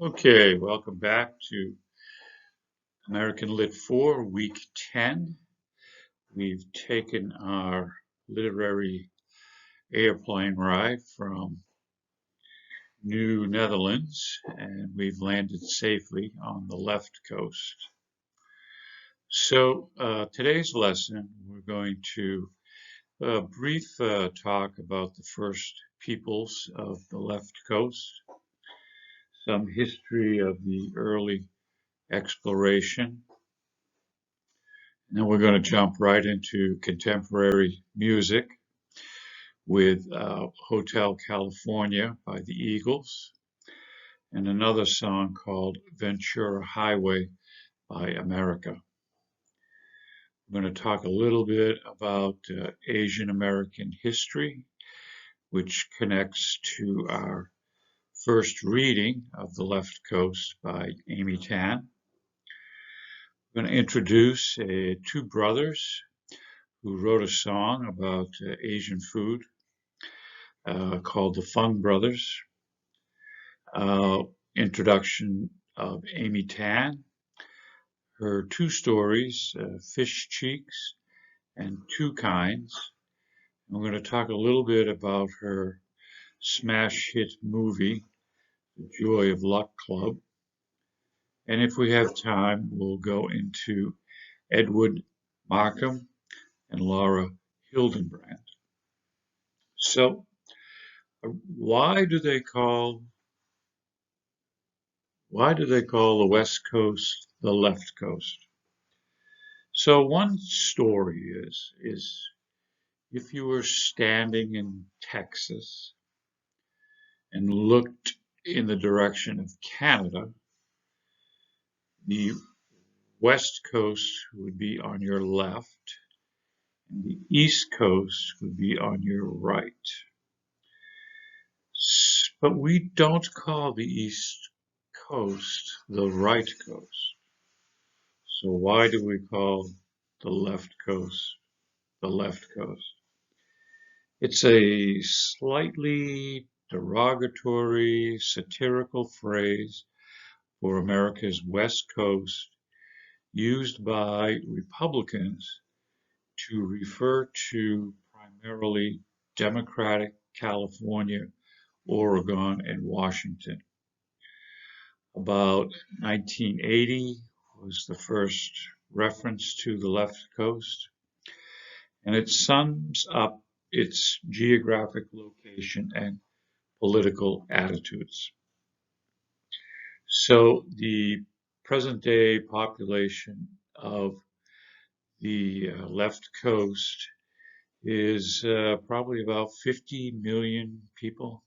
Okay, welcome back to American Lit 4, Week 10. We've taken our literary airplane ride from New Netherlands and we've landed safely on the left coast. So, today's lesson, we're going to brief talk about the first peoples of the left coast, some history of the early exploration. Now we're going to jump right into contemporary music with Hotel California by the Eagles and another song called Ventura Highway by America. We're going to talk a little bit about Asian American history, which connects to our first reading of The Left Coast by Amy Tan. We're going to introduce two brothers who wrote a song about Asian food called the Fung Brothers. Introduction of Amy Tan, her two stories, Fish Cheeks and Two Kinds. And we're going to talk a little bit about her smash hit movie, The Joy of Luck Club. And if we have time, we'll go into Edwin Markham and Lara Hildenbrandt. So, why do they call the West Coast the left coast? So one story is if you were standing in Texas and looked in the direction of Canada, the West Coast would be on your left and the East Coast would be on your right. But we don't call the East Coast the right coast. So why do we call the left coast the left coast? It's a slightly derogatory, satirical phrase for America's West Coast used by Republicans to refer to primarily Democratic California, Oregon, and Washington. About 1980 was the first reference to the left coast, and it sums up its geographic location and political attitudes. So the present day population of the left coast is probably about 50 million people,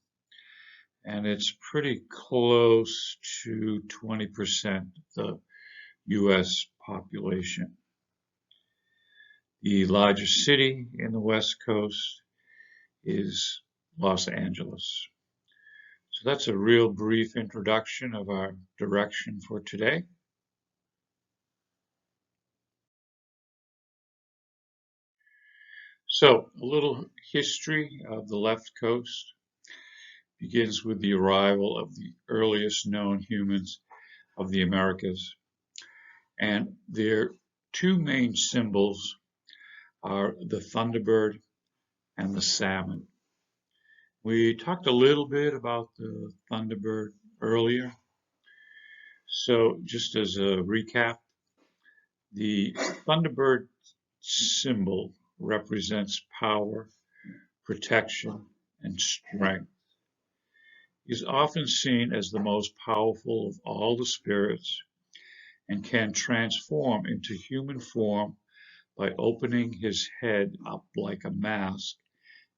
and it's pretty close to 20% of the U.S. population. The largest city in the West Coast is Los Angeles. So that's a real brief introduction of our direction for today. So a little history of the left coast begins with the arrival of the earliest known humans of the Americas. And their two main symbols are the thunderbird and the salmon. We talked a little bit about the thunderbird earlier. So just as a recap, the thunderbird symbol represents power, protection, and strength. He is often seen as the most powerful of all the spirits and can transform into human form by opening his head up like a mask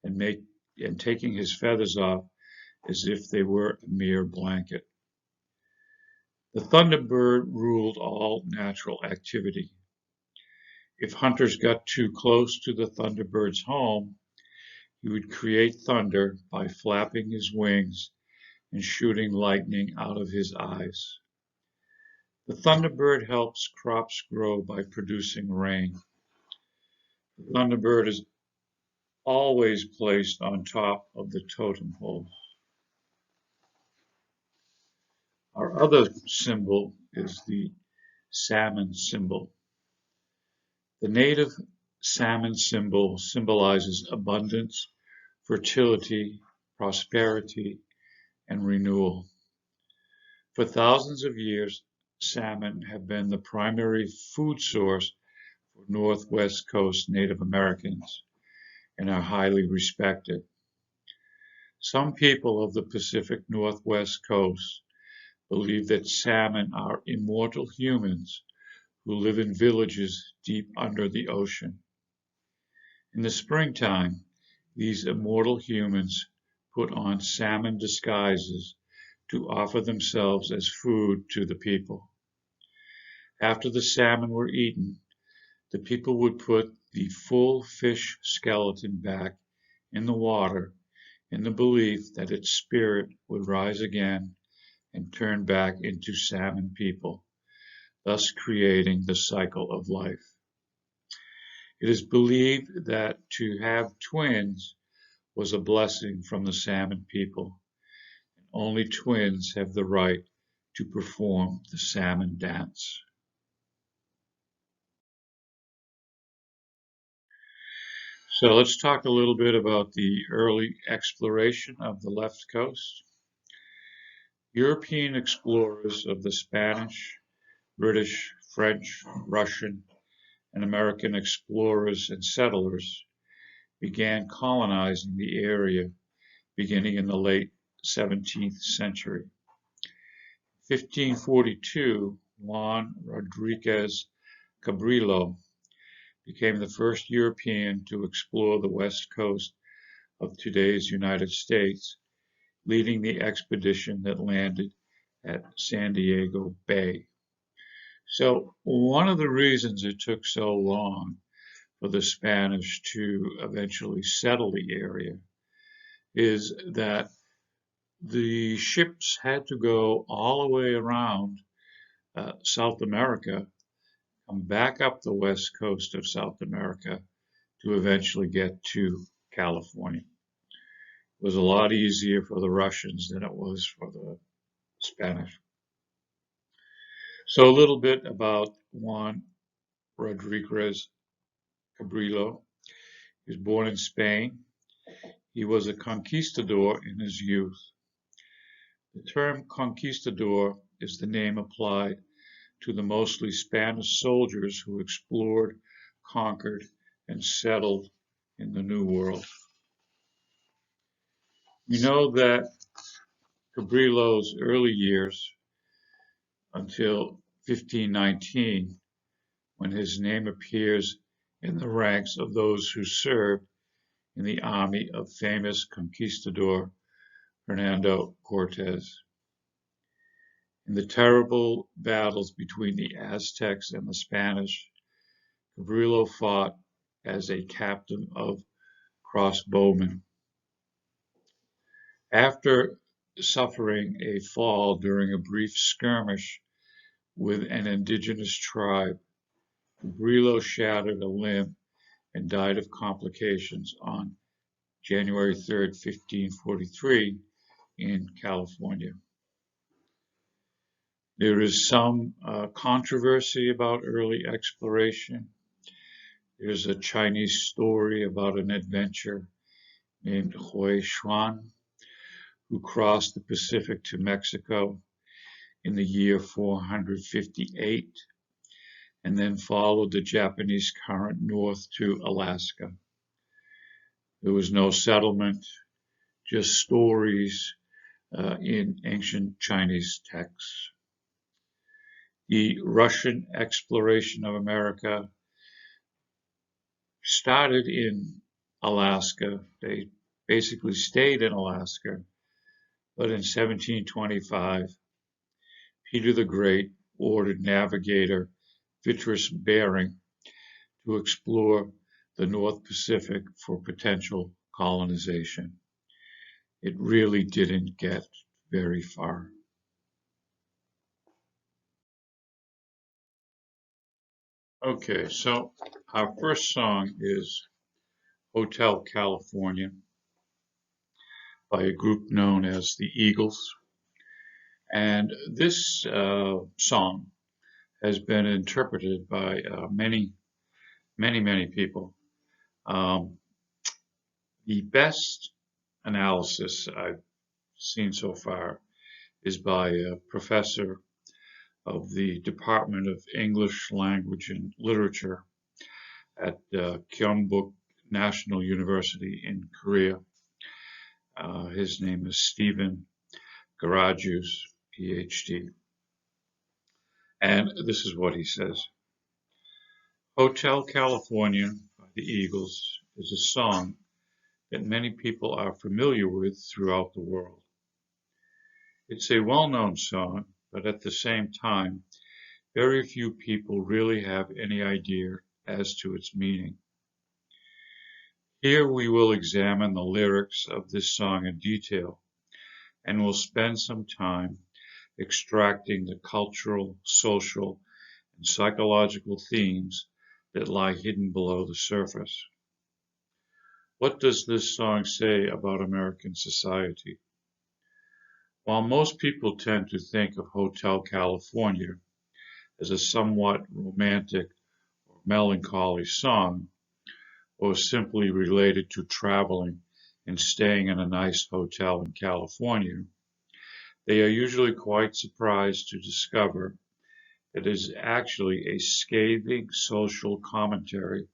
and taking his feathers off as if they were a mere blanket. The thunderbird ruled all natural activity. If hunters got too close to the thunderbird's home, he would create thunder by flapping his wings and shooting lightning out of his eyes. The thunderbird helps crops grow by producing rain. The thunderbird is always placed on top of the totem pole. Our other symbol is the Salmon Symbol. The native salmon symbol symbolizes abundance, fertility, prosperity, and renewal. For thousands of years, salmon have been the primary food source for Northwest Coast Native Americans and are highly respected. Some people of the Pacific Northwest Coast believe that salmon are immortal humans who live in villages deep under the ocean. In the springtime, these immortal humans put on salmon disguises to offer themselves as food to the people. After the salmon were eaten, the people would put the full fish skeleton back in the water in the belief that its spirit would rise again and turn back into salmon people, thus creating the cycle of life. It is believed that to have twins was a blessing from the salmon people, and only twins have the right to perform the salmon dance. So let's talk a little bit about the early exploration of the left coast. European explorers of the Spanish, British, French, Russian, and American explorers and settlers began colonizing the area beginning in the late 17th century. In 1542, Juan Rodriguez Cabrillo became the first European to explore the west coast of today's United States, leading the expedition that landed at San Diego Bay. So one of the reasons it took so long for the Spanish to eventually settle the area is that the ships had to go all the way around South America, come back up the west coast of South America to eventually get to California. It was a lot easier for the Russians than it was for the Spanish. So a little bit about Juan Rodriguez Cabrillo. He was born in Spain. He was a conquistador in his youth. The term conquistador is the name applied to the mostly Spanish soldiers who explored, conquered, and settled in the New World. We know that Cabrillo's early years, until 1519, when his name appears in the ranks of those who served in the army of famous conquistador Hernando Cortes. In the terrible battles between the Aztecs and the Spanish, Cabrillo fought as a captain of crossbowmen. After suffering a fall during a brief skirmish with an indigenous tribe, Cabrillo shattered a limb and died of complications on January 3, 1543, in California. There is some controversy about early exploration. There's a Chinese story about an adventurer named Juan who crossed the Pacific to Mexico in the year 458 and then followed the Japanese current north to Alaska. There was no settlement, just stories in ancient Chinese texts. The Russian exploration of America started in Alaska. They basically stayed in Alaska, but in 1725, Peter the Great ordered navigator Vitus Bering to explore the North Pacific for potential colonization. It really didn't get very far. Okay, so our first song is Hotel California by a group known as the Eagles. And this song has been interpreted by many people. Um, the best analysis I've seen so far is by a professor of the Department of English Language and Literature at Gyeongbuk National University in Korea. His name is Stephen Garrigues, PhD. And this is what he says. Hotel California by the Eagles is a song that many people are familiar with throughout the world. It's a well-known song, but at the same time, very few people really have any idea as to its meaning. Here we will examine the lyrics of this song in detail, and will spend some time extracting the cultural, social, and psychological themes that lie hidden below the surface. What does this song say about American society? While most people tend to think of Hotel California as a somewhat romantic or melancholy song, or simply related to traveling and staying in a nice hotel in California, they are usually quite surprised to discover it is actually a scathing social commentary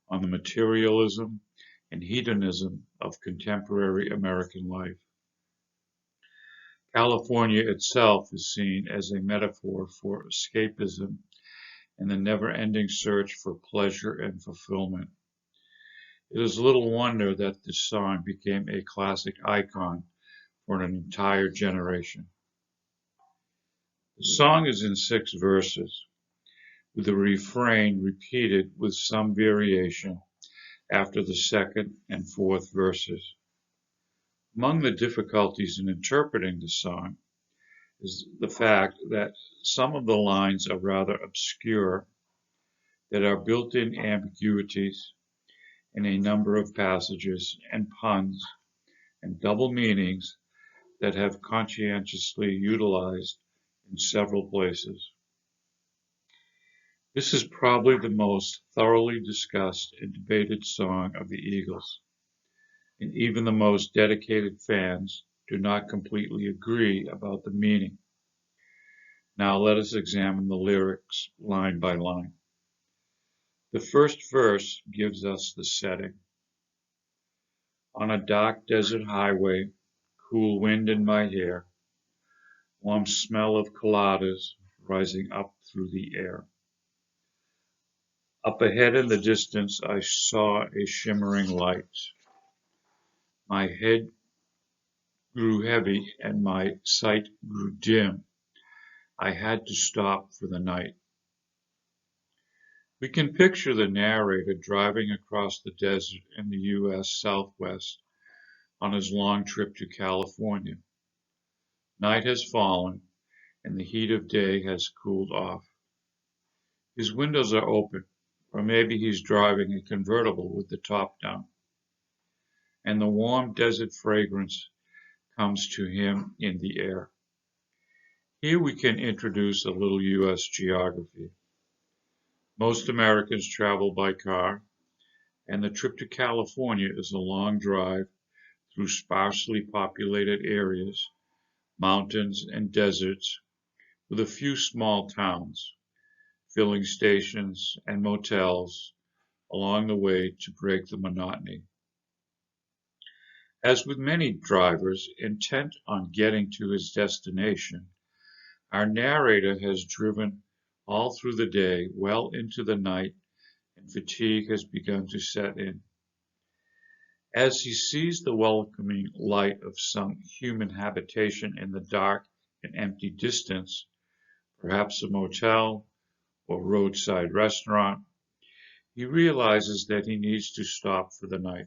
on the materialism and hedonism of contemporary American life. California itself is seen as a metaphor for escapism and the never-ending search for pleasure and fulfillment. It is little wonder that this song became a classic icon for an entire generation. The song is in 6 verses, with the refrain repeated with some variation after the second and fourth verses. Among the difficulties in interpreting the song is the fact that some of the lines are rather obscure, that are built-in ambiguities in a number of passages, and puns and double meanings that have conscientiously utilized in several places. This is probably the most thoroughly discussed and debated song of the Eagles, and even the most dedicated fans do not completely agree about the meaning. Now let us examine the lyrics line by line. The first verse gives us the setting. On a dark desert highway, cool wind in my hair, warm smell of coladas rising up through the air. Up ahead in the distance I saw a shimmering light. My head grew heavy and my sight grew dim. I had to stop for the night. We can picture the narrator driving across the desert in the U.S. Southwest on his long trip to California. Night has fallen and the heat of day has cooled off. His windows are open, or maybe he's driving a convertible with the top down, and the warm desert fragrance comes to him in the air. Here we can introduce a little U.S. geography. Most Americans travel by car, and the trip to California is a long drive through sparsely populated areas, mountains and deserts, with a few small towns, filling stations and motels along the way to break the monotony. As with many drivers intent on getting to his destination, our narrator has driven all through the day, well into the night, and fatigue has begun to set in. As he sees the welcoming light of some human habitation in the dark and empty distance, perhaps a motel or roadside restaurant, he realizes that he needs to stop for the night.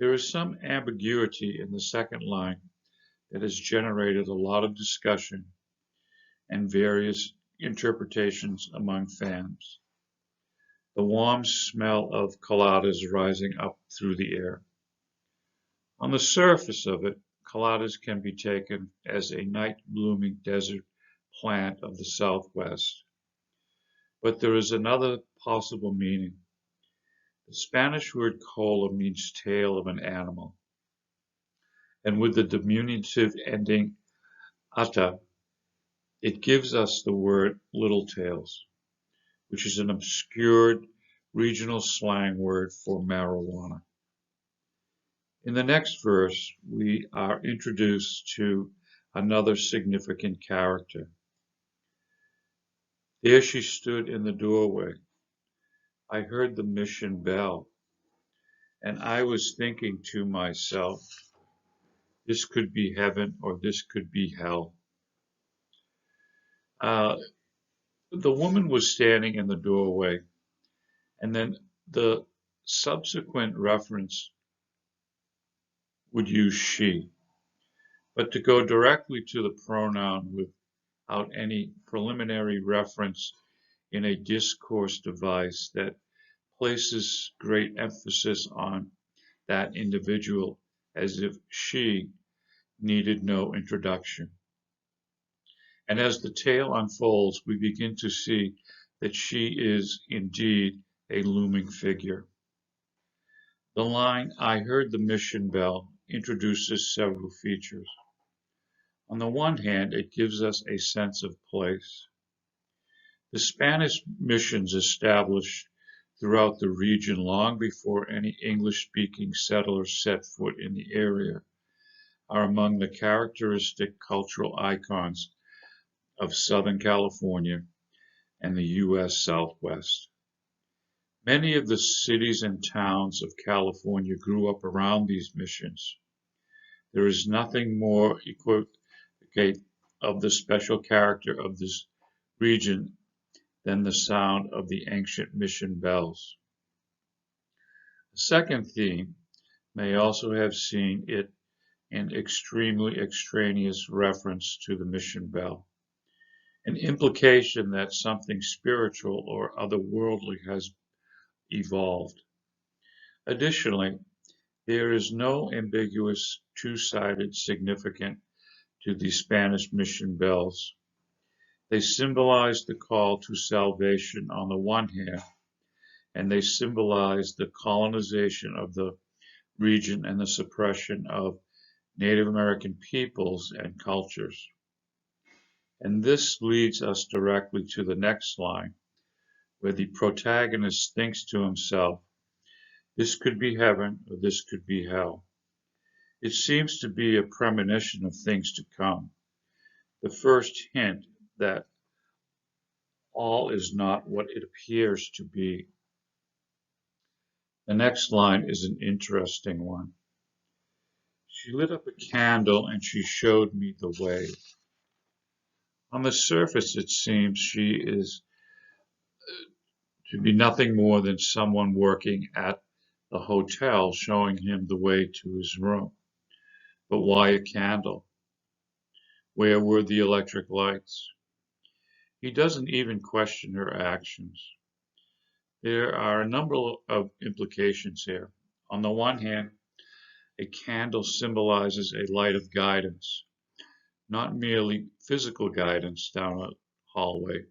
There is some ambiguity in the second line that has generated a lot of discussion and various interpretations among fans. The warm smell of coladas rising up through the air. On the surface of it, caladas can be taken as a night-blooming desert plant of the Southwest. But there is another possible meaning. The Spanish word cola means tail of an animal, and with the diminutive ending ata, it gives us the word little tails, which is an obscured regional slang word for marijuana. In the next verse, we are introduced to another significant character. There she stood in the doorway. I heard the mission bell, and I was thinking to myself, this could be heaven or this could be hell. The woman was standing in the doorway, and then the subsequent reference would use she. But to go directly to the pronoun without any preliminary reference in a discourse device that places great emphasis on that individual as if she needed no introduction. And as the tale unfolds, we begin to see that she is indeed a looming figure. The line, I heard the mission bell, introduces several features. On the one hand, it gives us a sense of place. The Spanish missions established throughout the region long before any English-speaking settlers set foot in the area are among the characteristic cultural icons of Southern California and the U.S. Southwest. Many of the cities and towns of California grew up around these missions. There is nothing more equivocate of the special character of this region than the sound of the ancient mission bells. The second theme may also have seen it in extremely extraneous reference to the mission bell, an implication that something spiritual or otherworldly has evolved. Additionally, there is no ambiguous two-sided significance to the Spanish mission bells. They symbolize the call to salvation on the one hand, and they symbolize the colonization of the region and the suppression of Native American peoples and cultures. And this leads us directly to the next line, where the protagonist thinks to himself, this could be heaven or this could be hell. It seems to be a premonition of things to come, the first hint that all is not what it appears to be. The next line is an interesting one. She lit up a candle and she showed me the way. On the surface, it seems she is to be nothing more than someone working at the hotel showing him the way to his room. But why a candle? Where were the electric lights? He doesn't even question her actions. There are a number of implications here. On the one hand, a candle symbolizes a light of guidance, not merely physical guidance down a hallway,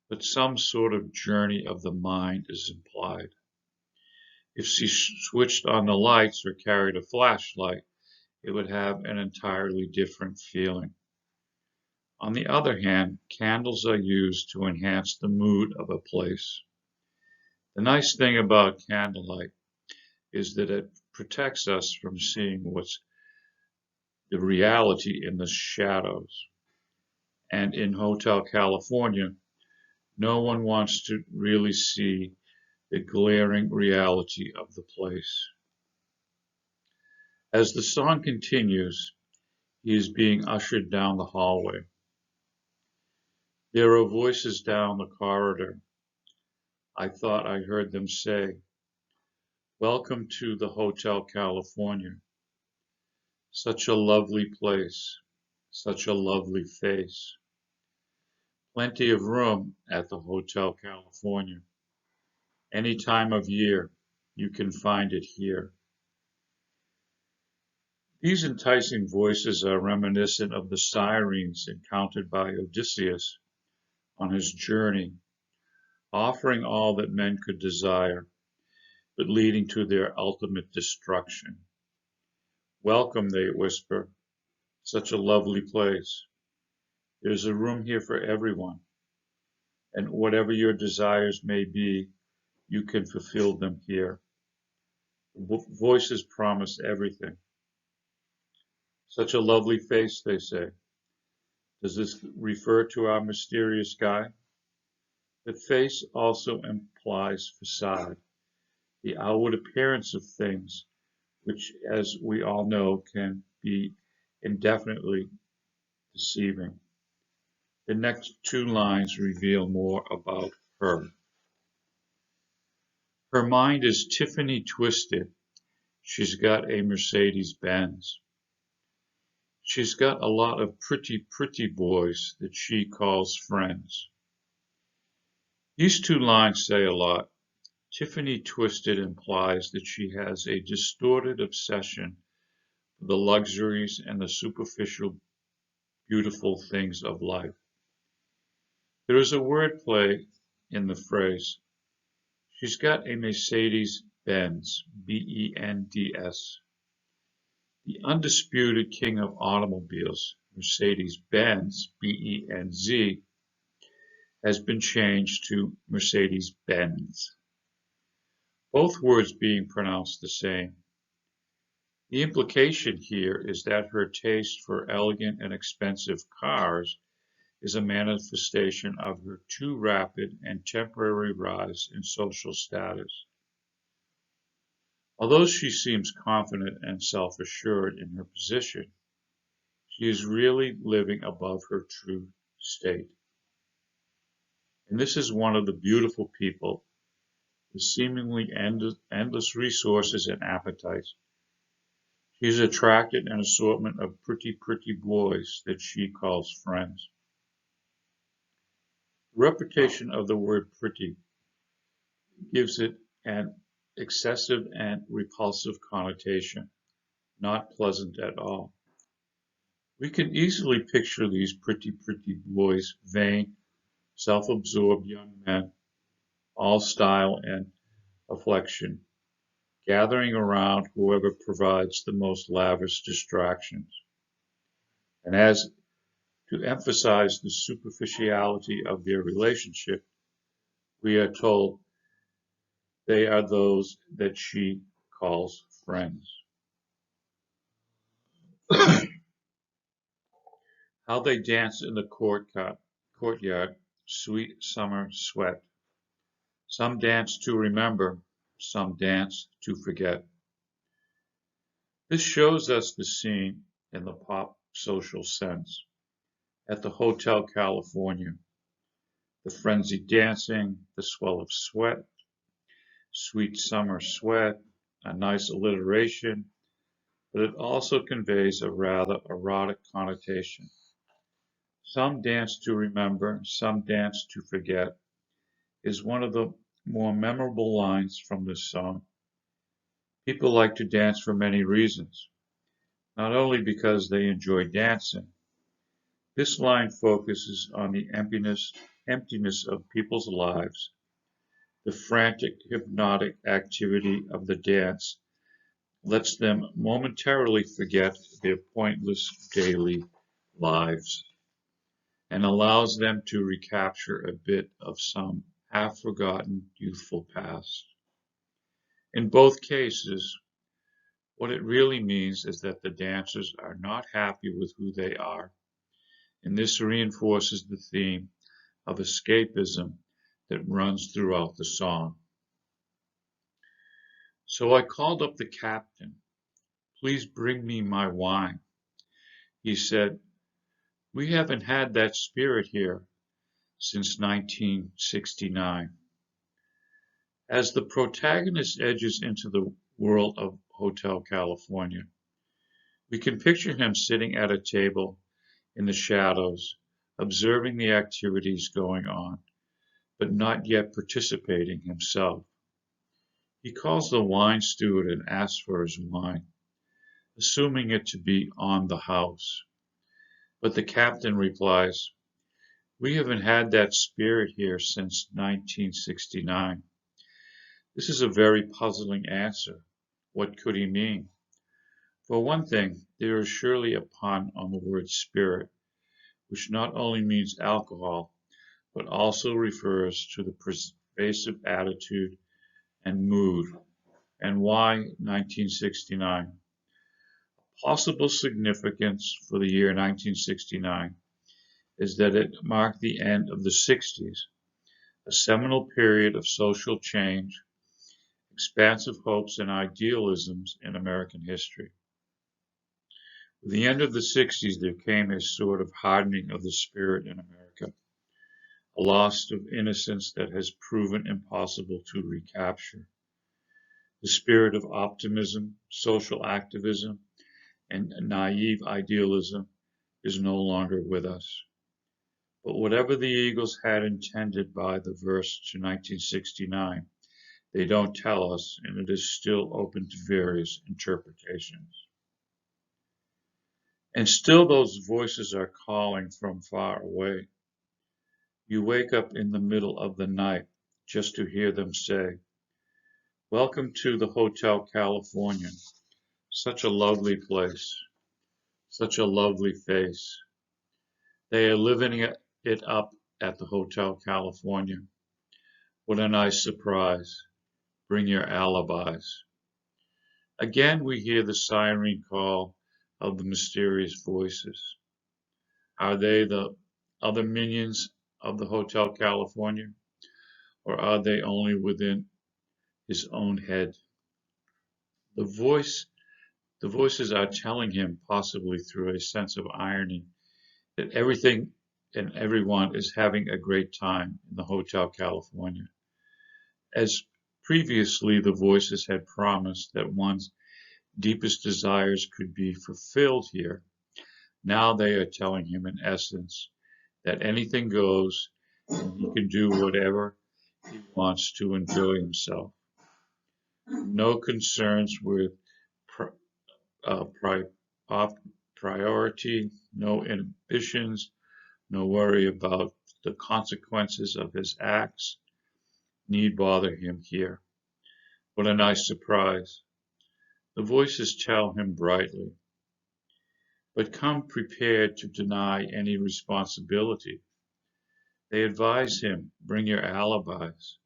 but some sort of journey of the mind is implied. If she switched on the lights or carried a flashlight, it would have an entirely different feeling. On the other hand, candles are used to enhance the mood of a place. The nice thing about candlelight is that it protects us from seeing what's the reality in the shadows. And in Hotel California, no one wants to really see the glaring reality of the place. As the song continues, he is being ushered down the hallway. There are voices down the corridor. I thought I heard them say, welcome to the Hotel California. Such a lovely place, such a lovely face. Plenty of room at the Hotel California. Any time of year, you can find it here. These enticing voices are reminiscent of the sirens encountered by Odysseus on his journey, offering all that men could desire, but leading to their ultimate destruction. Welcome, they whisper, such a lovely place. There's a room here for everyone, and whatever your desires may be, you can fulfill them here. The voices promise everything. Such a lovely face, they say. Does this refer to our mysterious guy? The face also implies facade, the outward appearance of things, which, as we all know, can be indefinitely deceiving. The next two lines reveal more about her. Her mind is Tiffany twisted. She's got a Mercedes Benz. She's got a lot of pretty, pretty boys that she calls friends. These two lines say a lot. Tiffany twisted implies that she has a distorted obsession with the luxuries and the superficial, beautiful things of life. There is a wordplay in the phrase. She's got a Mercedes Benz, B-E-N-D-S. The undisputed king of automobiles, Mercedes-Benz, B-E-N-Z, has been changed to Mercedes-Benz, both words being pronounced the same. The implication here is that her taste for elegant and expensive cars is a manifestation of her too rapid and temporary rise in social status. Although she seems confident and self-assured in her position, she is really living above her true state. And this is one of the beautiful people with seemingly endless resources and appetites. She has attracted an assortment of pretty, pretty boys that she calls friends. The repetition of the word pretty gives it an excessive and repulsive connotation, not pleasant at all. We can easily picture these pretty, pretty boys, vain, self-absorbed young men, all style and affection, gathering around whoever provides the most lavish distractions. And as to emphasize the superficiality of their relationship, we are told they are those that she calls friends. How they dance in the courtyard, sweet summer sweat. Some dance to remember, some dance to forget. This shows us the scene in the pop social sense. At the Hotel California, the frenzied dancing, the swell of sweat, sweet summer sweat, a nice alliteration, but it also conveys a rather erotic connotation. Some dance to remember, some dance to forget is one of the more memorable lines from this song. People like to dance for many reasons, not only because they enjoy dancing. This line focuses on the emptiness of people's lives. The frantic, hypnotic activity of the dance lets them momentarily forget their pointless daily lives and allows them to recapture a bit of some half-forgotten youthful past. In both cases, what it really means is that the dancers are not happy with who they are, and this reinforces the theme of escapism that runs throughout the song. So I called up the captain. Please bring me my wine. He said, we haven't had that spirit here since 1969. As the protagonist edges into the world of Hotel California, we can picture him sitting at a table in the shadows, observing the activities going on, but not yet participating himself. He calls the wine steward and asks for his wine. assuming it to be on the house. But the captain replies, "We haven't had that spirit here since 1969. This is a very puzzling answer. What could he mean? For one thing, there is surely a pun on the word spirit, which not only means alcohol, but also refers to the pervasive attitude and mood. And why 1969? Possible significance for the year 1969 is that it marked the end of the 60s, a seminal period of social change, expansive hopes and idealisms in American history. With the end of the 60s, there came a sort of hardening of the spirit in America, a loss of innocence that has proven impossible to recapture. The spirit of optimism, social activism, and naive idealism is no longer with us. But whatever the Eagles had intended by the verse to 1969, they don't tell us, and it is still open to various interpretations. And still those voices are calling from far away. You wake up in the middle of the night just to hear them say, "Welcome to the Hotel California. Such a lovely place. Such a lovely face." They are living it up at the Hotel California. What a nice surprise. Bring your alibis. Again we hear the siren call of the mysterious voices. Are they the other minions of the Hotel California, or are they only within his own head? The voices are telling him, possibly through a sense of irony, that everything and everyone is having a great time in the Hotel California. As previously the voices had promised that one's deepest desires could be fulfilled here, now they are telling him in essence that anything goes and he can do whatever he wants to enjoy himself. No concerns with pri- priority, no inhibitions, no worry about the consequences of his acts need bother him here. What a nice surprise. The voices tell him brightly, but come prepared to deny any responsibility. They advise him, bring your alibis.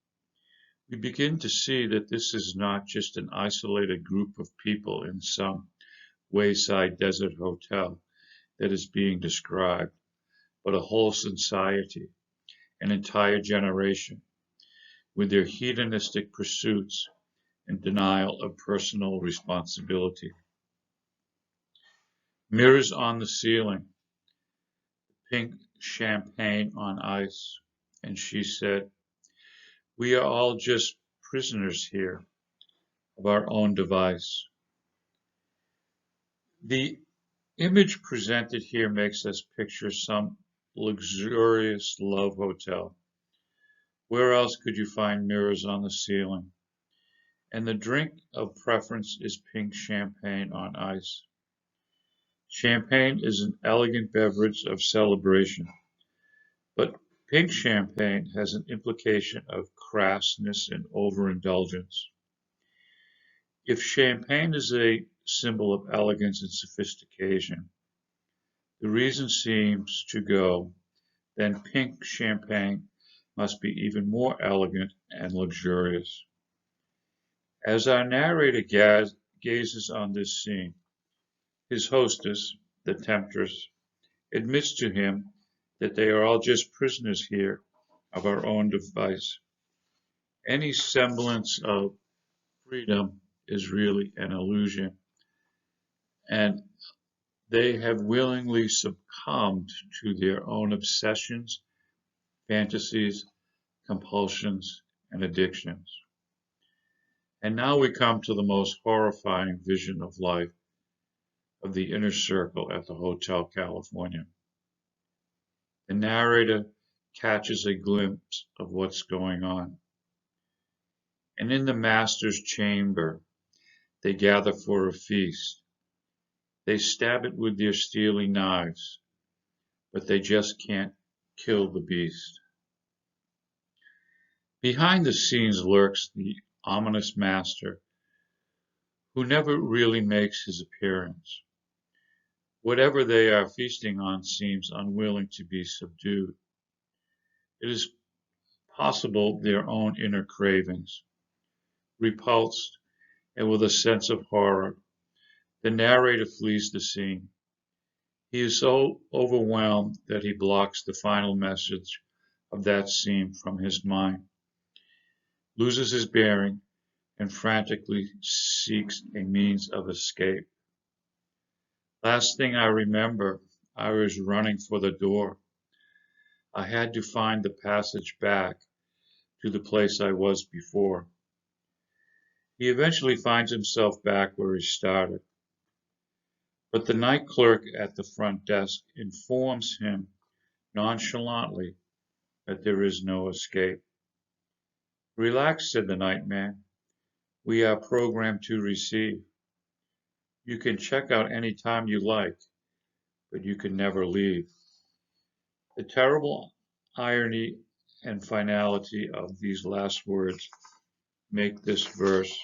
We begin to see that this is not just an isolated group of people in some wayside desert hotel that is being described, but a whole society, an entire generation, with their hedonistic pursuits and denial of personal responsibility. Mirrors on the ceiling, pink champagne on ice, and she said, "We are all just prisoners here of our own device." The image presented here makes us picture some luxurious love hotel. Where else could you find mirrors on the ceiling? And the drink of preference is pink champagne on ice. Champagne is an elegant beverage of celebration, but pink champagne has an implication of crassness and overindulgence. If champagne is a symbol of elegance and sophistication, the reason seems to go, then pink champagne must be even more elegant and luxurious. As our narrator gazes on this scene, his hostess, the temptress, admits to him that they are all just prisoners here of our own device. Any semblance of freedom is really an illusion, and they have willingly succumbed to their own obsessions, fantasies, compulsions, and addictions. And now we come to the most horrifying vision of life, of the inner circle at the Hotel California. The narrator catches a glimpse of what's going on. And in the master's chamber, they gather for a feast. They stab it with their steely knives, but they just can't kill the beast. Behind the scenes lurks the ominous master who never really makes his appearance. Whatever they are feasting on seems unwilling to be subdued. It is possible their own inner cravings. Repulsed and with a sense of horror, the narrator flees the scene. He is so overwhelmed that he blocks the final message of that scene from his mind, loses his bearing, and frantically seeks a means of escape. Last thing I remember, I was running for the door. I had to find the passage back to the place I was before. He eventually finds himself back where he started, but the night clerk at the front desk informs him nonchalantly that there is no escape. Relax, said the night man. We are programmed to receive. You can check out any time you like, but you can never leave. The terrible irony and finality of these last words make this verse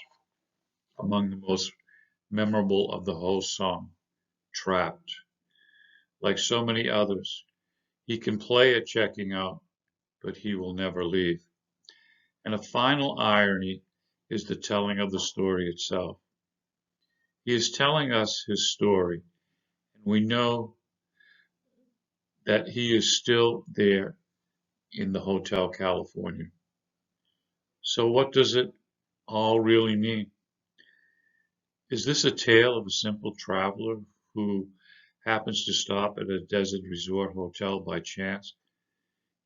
among the most memorable of the whole song, Trapped. Like so many others, he can play at checking out, but he will never leave. And a final irony is the telling of the story itself. He is telling us his story, and we know that he is still there in the Hotel California. So what does it all really mean? Is this a tale of a simple traveler who happens to stop at a desert resort hotel by chance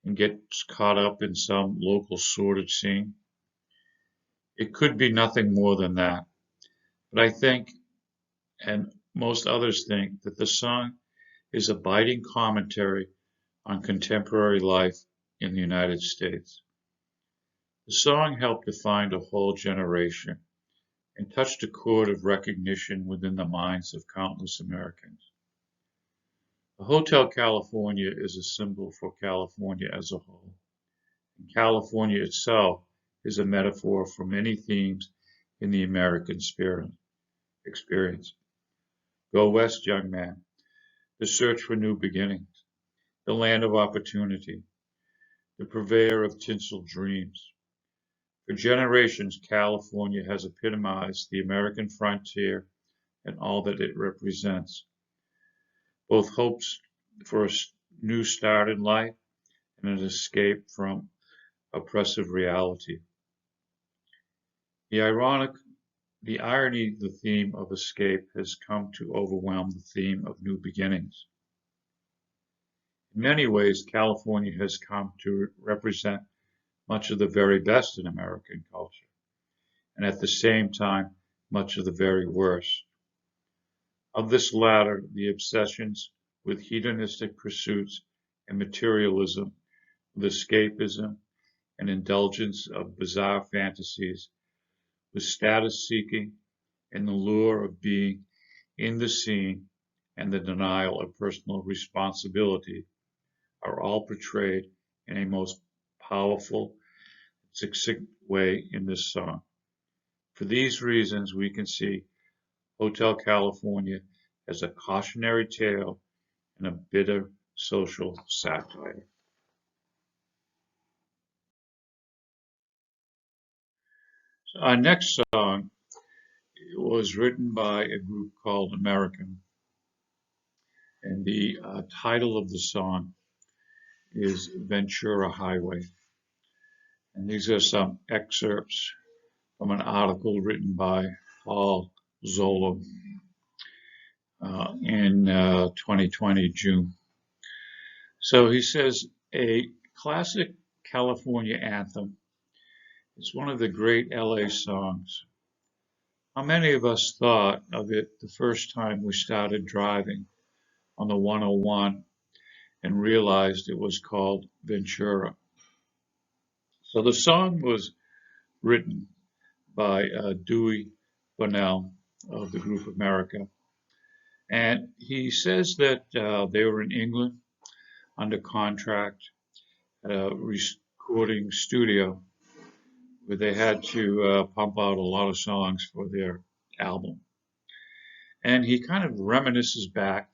and gets caught up in some local sordid scene? It could be nothing more than that. But I think, and most others think, that the song is a biting commentary on contemporary life in the United States. The song helped define a whole generation and touched a chord of recognition within the minds of countless Americans. The Hotel California is a symbol for California as a whole, and California itself is a metaphor for many themes in the American experience. Go west, young man, the search for new beginnings, the land of opportunity, the purveyor of tinsel dreams. For generations, California has epitomized the American frontier and all that it represents, both hopes for a new start in life and an escape from oppressive reality. The irony, the theme of escape has come to overwhelm the theme of new beginnings. In many ways, California has come to represent much of the very best in American culture, and at the same time, much of the very worst. Of this latter, the obsessions with hedonistic pursuits and materialism, with escapism and indulgence of bizarre fantasies, with status seeking and the lure of being in the scene and the denial of personal responsibility are all portrayed in a most powerful, succinct way in this song. For these reasons, we can see Hotel California as a cautionary tale and a bitter social satire. So our next song was written by a group called American, and the title of the song is Ventura Highway. And these are some excerpts from an article written by Paul Zola in 2020 June. So he says, a classic California anthem is one of the great LA songs. How many of us thought of it the first time we started driving on the 101 and realized it was called Ventura? So the song was written by Dewey Bunnell of the group America, And he says that they were in England under contract at a recording studio where they had to pump out a lot of songs for their album. And he kind of reminisces back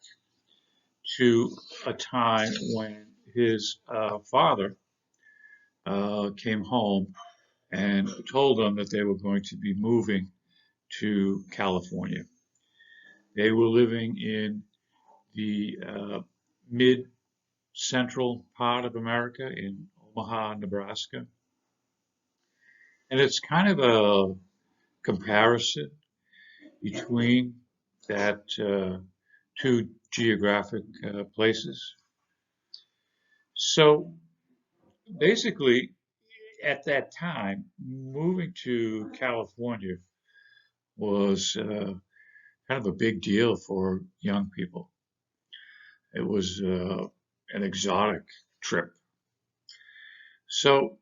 to a time when his father came home and told them that they were going to be moving to California. They were living in the mid central part of America in Omaha, Nebraska. And it's kind of a comparison between that two geographic places. So basically, at that time, moving to California was kind of a big deal for young people. It was an exotic trip. So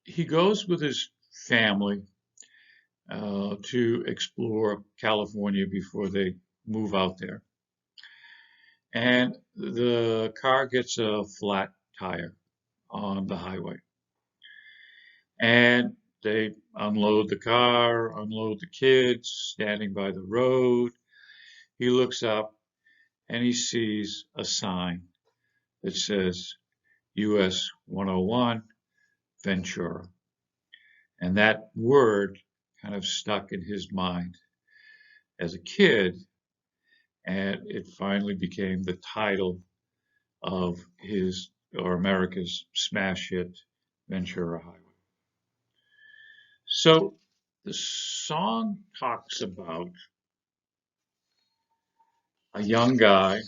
he goes with his family to explore California before they move out there. And the car gets a flat tire on the highway. And they unload the car, unload the kids standing by the road. He looks up and he sees a sign that says US 101 Ventura. And that word kind of stuck in his mind as a kid, and it finally became the title of his or America's smash hit, Ventura Highway. So the song talks about a young guy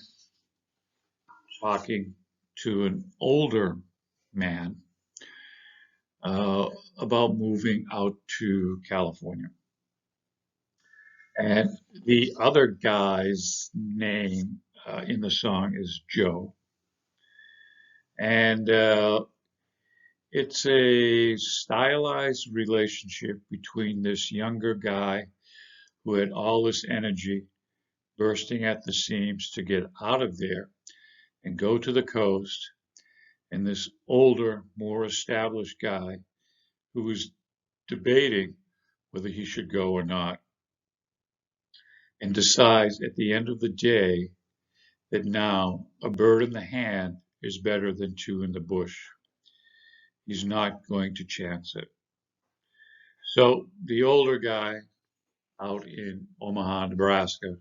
talking to an older man about moving out to California. And the other guy's name in the song is Joe. And it's a stylized relationship between this younger guy who had all this energy bursting at the seams to get out of there and go to the coast, and this older, more established guy who was debating whether he should go or not, and decides at the end of the day that now a bird in the hand is better than two in the bush. He's not going to chance it. So the older guy out in Omaha, Nebraska,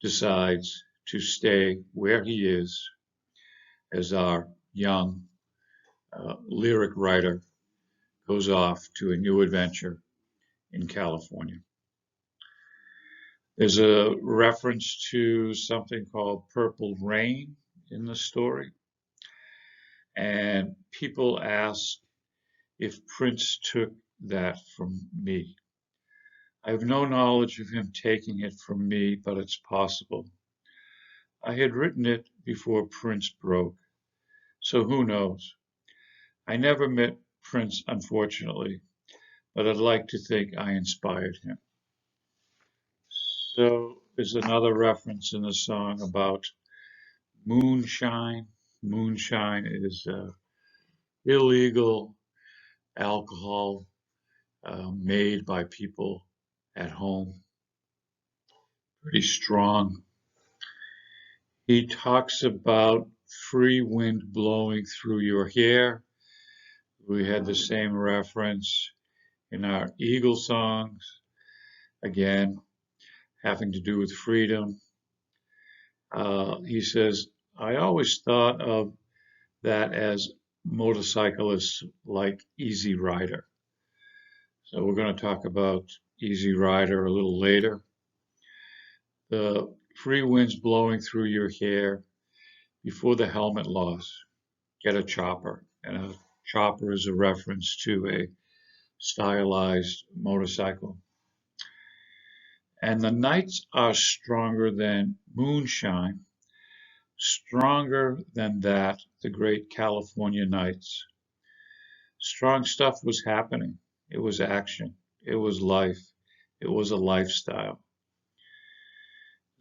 decides to stay where he is as our young lyric writer goes off to a new adventure in California. There's a reference to something called Purple Rain in the story. And people ask if Prince took that from me. I have no knowledge of him taking it from me, but it's possible. I had written it before Prince broke, so who knows? I never met Prince, unfortunately, but I'd like to think I inspired him. So there's another reference in the song about moonshine. Moonshine is illegal alcohol made by people at home. Pretty strong. He talks about free wind blowing through your hair. We had the same reference in our Eagle songs. Again, having to do with freedom. He says, I always thought of that as motorcyclists like Easy Rider. So we're going to talk about Easy Rider a little later. The free winds blowing through your hair before the helmet loss. Get a chopper. And a chopper is a reference to a stylized motorcycle. And the nights are stronger than moonshine, stronger than that, the great California nights. Strong stuff was happening. It was action. It was life. It was a lifestyle.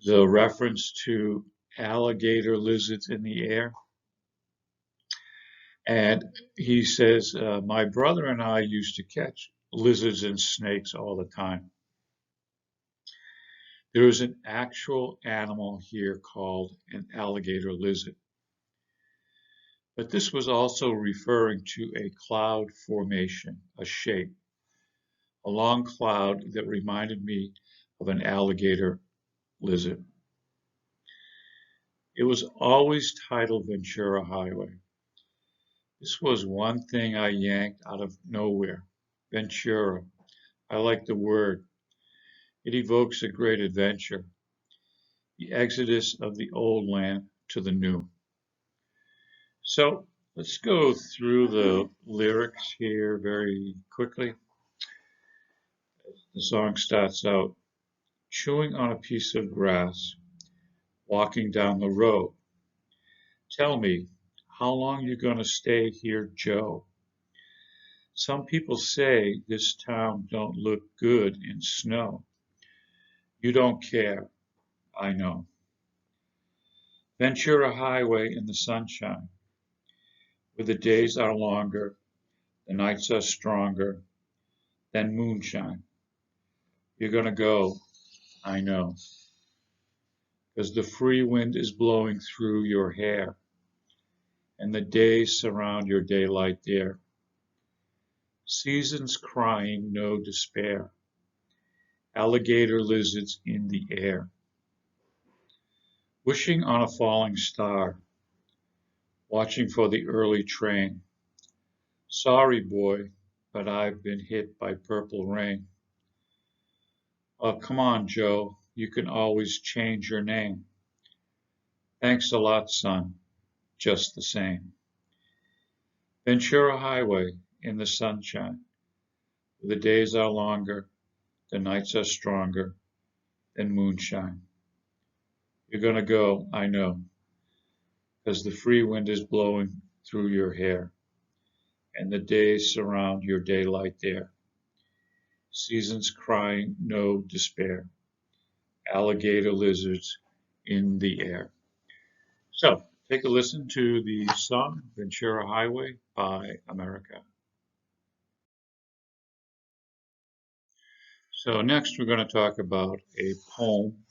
the reference to alligator lizards in the air. And he says, my brother and I used to catch lizards and snakes all the time. There is an actual animal here called an alligator lizard. But this was also referring to a cloud formation, a shape, a long cloud that reminded me of an alligator lizard. It was always titled Ventura Highway. This was one thing I yanked out of nowhere. Ventura. I like the word. It evokes a great adventure, the exodus of the old land to the new. So let's go through the lyrics here very quickly. The song starts out, chewing on a piece of grass, walking down the road. Tell me, how long you gonna stay here, Joe? Some people say this town don't look good in snow. You don't care, I know. Ventura Highway in the sunshine, where the days are longer, the nights are stronger than moonshine. You're gonna go, I know, 'cause the free wind is blowing through your hair, and the days surround your daylight there. Seasons crying no despair, alligator lizards in the air. Wishing on a falling star, watching for the early train. Sorry, boy, but I've been hit by purple rain. Oh, come on, Joe, you can always change your name. Thanks a lot, son, just the same. Ventura Highway in the sunshine. The days are longer, the nights are stronger than moonshine. You're gonna go, I know, 'cause the free wind is blowing through your hair, and the days surround your daylight there. Seasons crying no despair, alligator lizards in the air. So, take a listen to the song Ventura Highway by America. So next we're going to talk about a poem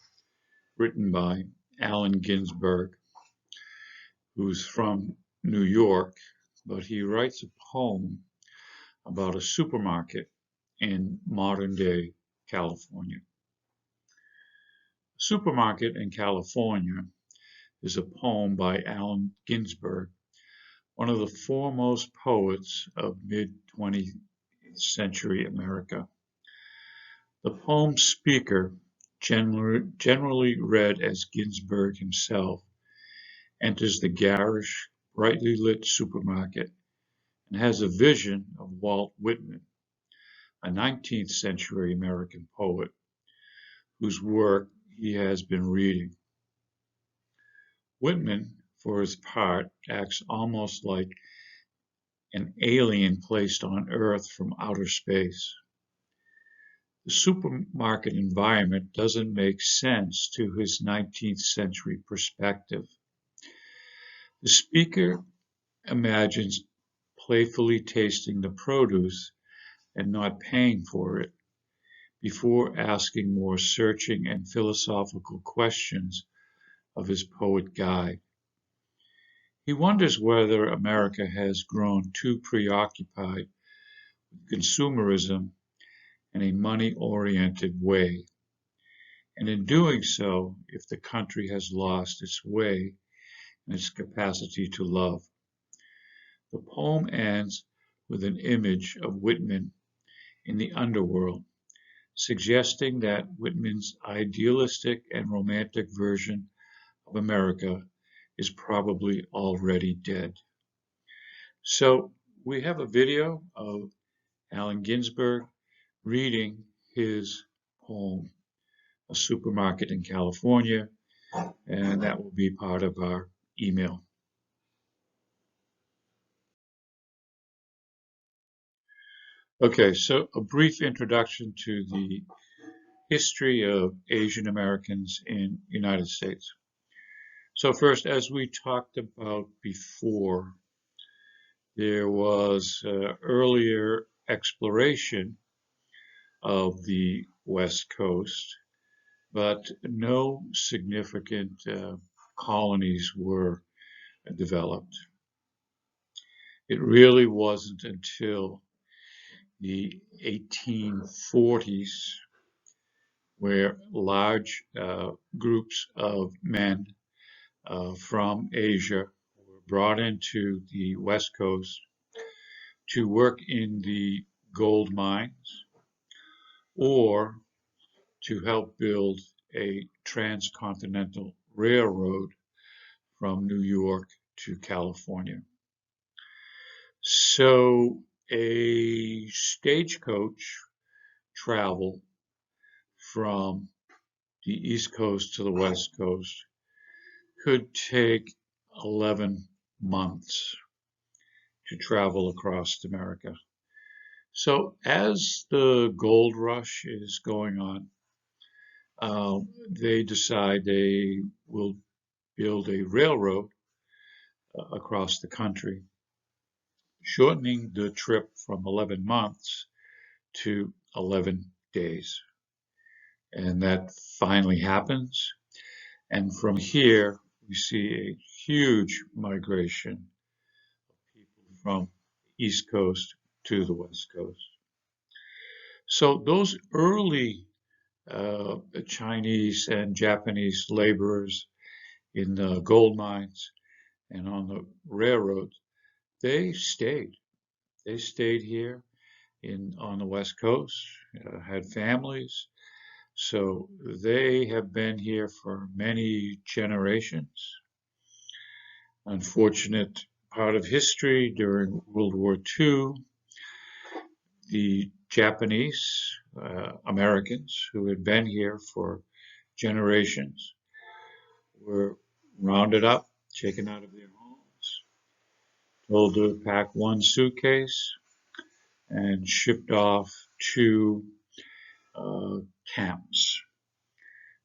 written by Allen Ginsberg, who's from New York, but he writes a poem about a supermarket in modern day California. Supermarket in California is a poem by Allen Ginsberg, one of the foremost poets of mid-20th century America. The poem's speaker, generally read as Ginsberg himself, enters the garish, brightly lit supermarket and has a vision of Walt Whitman, a 19th century American poet whose work he has been reading. Whitman, for his part, acts almost like an alien placed on Earth from outer space. The supermarket environment doesn't make sense to his 19th century perspective. The speaker imagines playfully tasting the produce and not paying for it before asking more searching and philosophical questions of his poet guide. He wonders whether America has grown too preoccupied with consumerism in a money-oriented way, and in doing so, if the country has lost its way and its capacity to love. The poem ends with an image of Whitman in the underworld, suggesting that Whitman's idealistic and romantic version of America is probably already dead. So we have a video of Allen Ginsberg reading his poem, A Supermarket in California, and that will be part of our email. Okay, so a brief introduction to the history of Asian Americans in the United States. So first, as we talked about before, there was earlier exploration of the West Coast, but no significant colonies were developed. It really wasn't until the 1840s where large groups of men from Asia were brought into the West Coast to work in the gold mines or to help build a transcontinental railroad from New York to California. So a stagecoach travel from the East Coast to the West Coast could take 11 months to travel across America. So as the gold rush is going on, they decide they will build a railroad across the country, shortening the trip from 11 months to 11 days. And that finally happens. And from here, we see a huge migration of people from the East Coast to the West Coast. So those early Chinese and Japanese laborers in the gold mines and on the railroads, they stayed. They stayed here on the West Coast, had families. So they have been here for many generations. Unfortunate part of history during World War II, the Japanese Americans who had been here for generations were rounded up, taken out of their homes, told to pack one suitcase, and shipped off to camps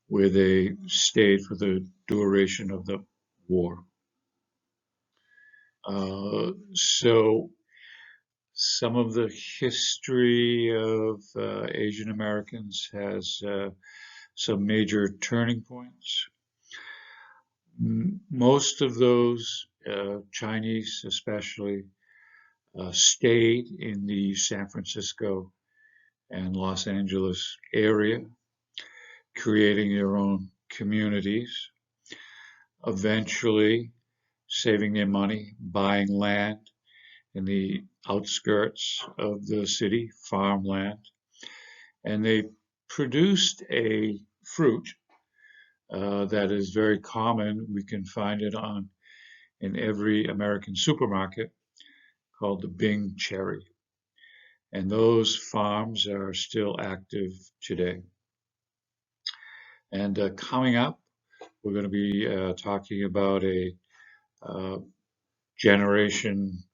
where they stayed for the duration of the war. So some of the history of Asian Americans has some major turning points. Most of those Chinese especially stayed in the San Francisco and Los Angeles area, creating their own communities, eventually saving their money, buying land in the outskirts of the city, farmland, and they produced a fruit that is very common. We can find it in every American supermarket, called the Bing cherry. And those farms are still active today. And coming up, we're going to be talking about a generation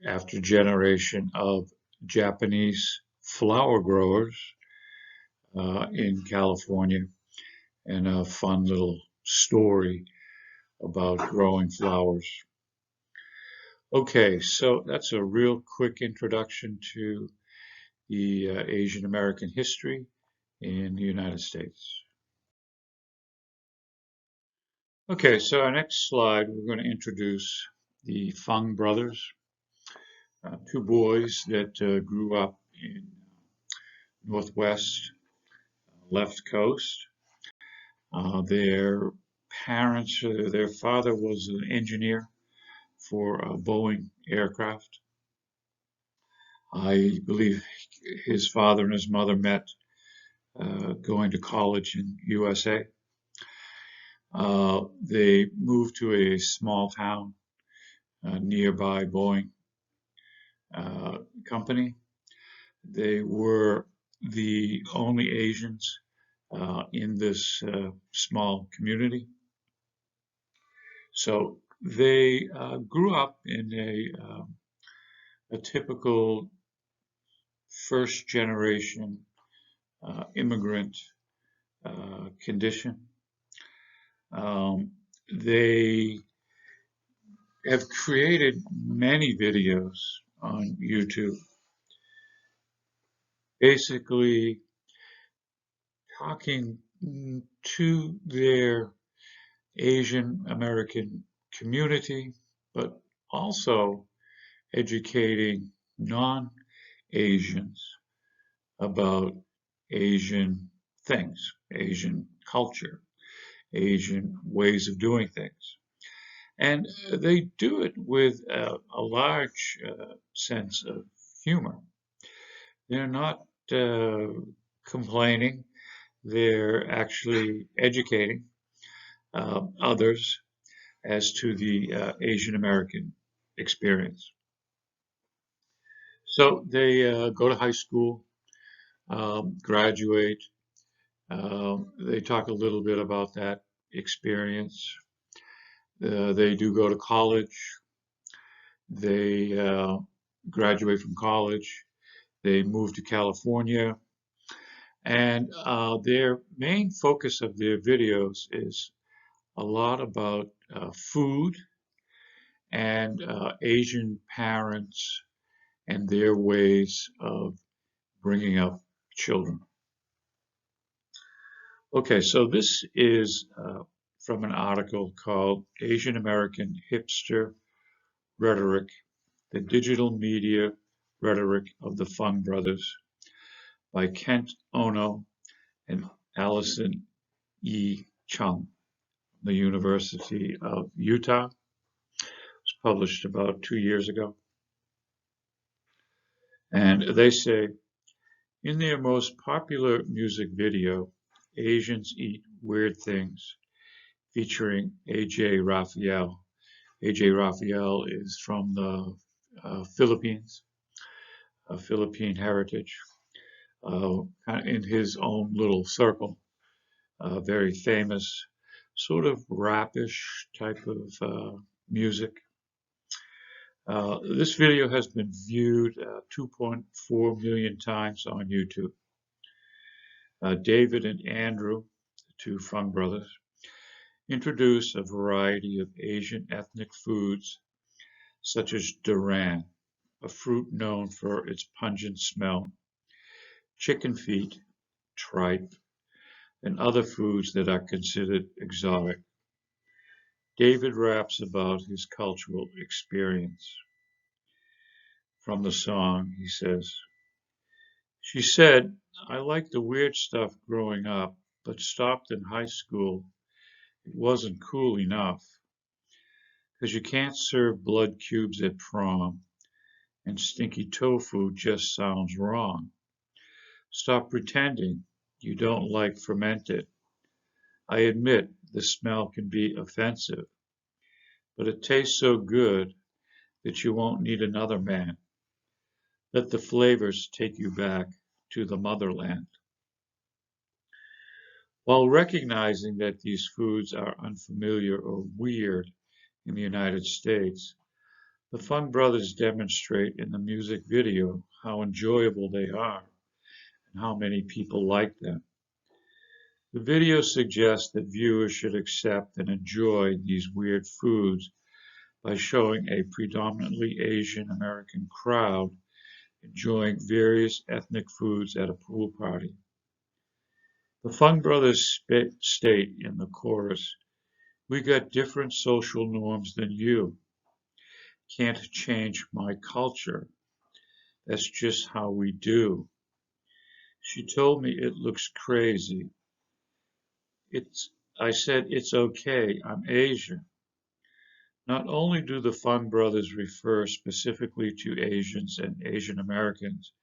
after generation of Japanese flower growers in California, and a fun little story about growing flowers. Okay, so that's a real quick introduction to the Asian American history in the United States. Okay, so our next slide, we're going to introduce the Fung Brothers, two boys that grew up in Northwest left coast. Their parents, their father was an engineer for a Boeing aircraft. I believe his father and his mother met going to college in USA. They moved to a small town nearby Boeing company. They were the only Asians in this small community. So they grew up in a typical first generation immigrant condition. They have created many videos on YouTube, basically talking to their Asian American community, but also educating non-Asians about Asian things, Asian culture, Asian ways of doing things. And they do it with a large sense of humor. They're not complaining, they're actually educating others as to the Asian American experience. So they go to high school, graduate. They talk a little bit about that experience. They do go to college. They graduate from college. They move to California. And their main focus of their videos is a lot about food and Asian parents and their ways of bringing up children. Okay, so this is from an article called Asian American Hipster Rhetoric, the Digital Media Rhetoric of the Fung Brothers by Kent Ono and Allison E. Chung, the University of Utah. It was published about 2 years ago. And they say, in their most popular music video, Asians Eat Weird Things, featuring A.J. Rafael. A.J. Rafael is from the Philippines, Philippine heritage, in his own little circle, very famous, sort of rapish type of music. This video has been viewed 2.4 million times on YouTube. David and Andrew, the two Fung brothers, introduce a variety of Asian ethnic foods, such as durian, a fruit known for its pungent smell, chicken feet, tripe, and other foods that are considered exotic. David raps about his cultural experience. From the song, he says, "She said, I liked the weird stuff growing up, but stopped in high school. It wasn't cool enough. 'Cause you can't serve blood cubes at prom, and stinky tofu just sounds wrong. Stop pretending you don't like fermented. I admit the smell can be offensive, but it tastes so good that you won't need another man. Let the flavors take you back to the motherland." While recognizing that these foods are unfamiliar or weird in the United States, the Fung Brothers demonstrate in the music video how enjoyable they are and how many people like them. The video suggests that viewers should accept and enjoy these weird foods by showing a predominantly Asian American crowd enjoying various ethnic foods at a pool party. The Fung Brothers state in the chorus, "We got different social norms than you. Can't change my culture. That's just how we do. She told me it looks crazy. I said, it's okay, I'm Asian." Not only do the Fung Brothers refer specifically to Asians and Asian Americans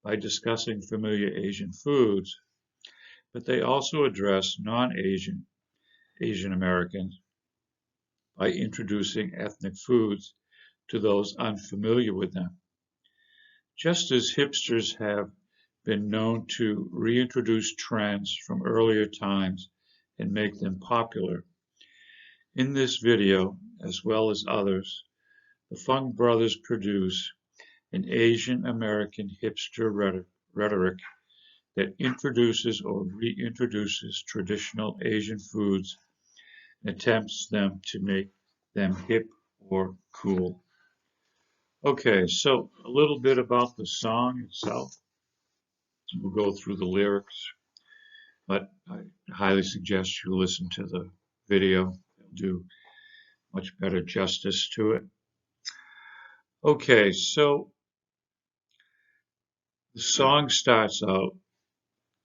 by discussing familiar Asian foods, but they also address non-Asian Asian Americans by introducing ethnic foods to those unfamiliar with them. Just as hipsters have been known to reintroduce trends from earlier times and make them popular, in this video, as well as others, the Fung Brothers produce an Asian American hipster rhetoric that introduces or reintroduces traditional Asian foods and attempts them to make them hip or cool. Okay, so a little bit about the song itself. We'll go through the lyrics, but I highly suggest you listen to the video. It'll do much better justice to it. Okay, so the song starts out.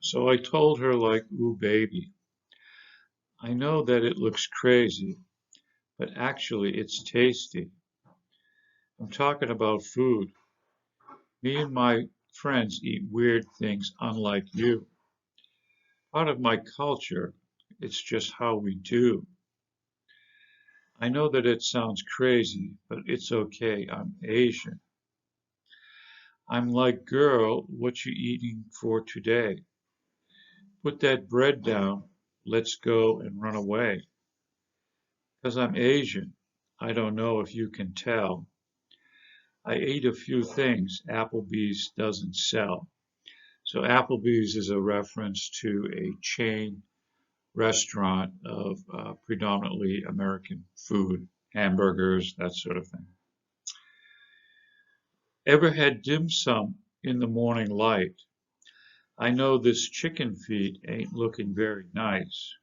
So I told her, like, ooh, baby, I know that it looks crazy, but actually it's tasty. I'm talking about food. Me and my friends eat weird things unlike you. Part of my culture, it's just how we do. I know that it sounds crazy, but it's okay. I'm Asian. I'm like, girl, what you eating for today? Put that bread down. Let's go and run away. 'Cause I'm Asian. I don't know if you can tell. I ate a few things Applebee's doesn't sell. So Applebee's is a reference to a chain restaurant of predominantly American food, hamburgers, that sort of thing. Ever had dim sum in the morning light? I know this chicken feet ain't looking very nice,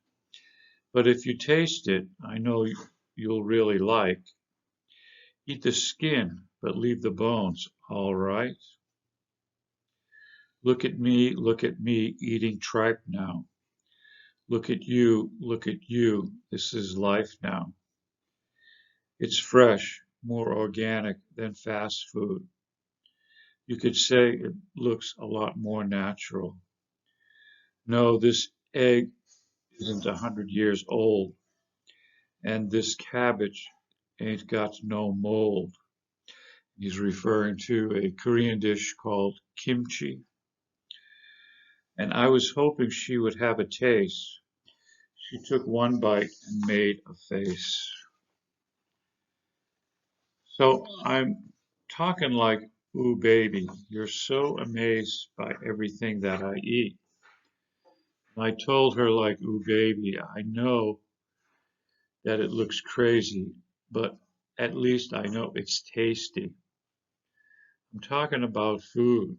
but if you taste it, I know you'll really like. Eat the skin, but leave the bones, all right? Look at me eating tripe now. Look at you, this is life now. It's fresh, more organic than fast food. You could say it looks a lot more natural. No, this egg isn't 100 years old, and this cabbage ain't got no mold. He's referring to a Korean dish called kimchi. And I was hoping she would have a taste. She took one bite and made a face. So I'm talking like, ooh, baby, you're so amazed by everything that I eat. And I told her, like, ooh, baby, I know that it looks crazy, but at least I know it's tasty. I'm talking about food.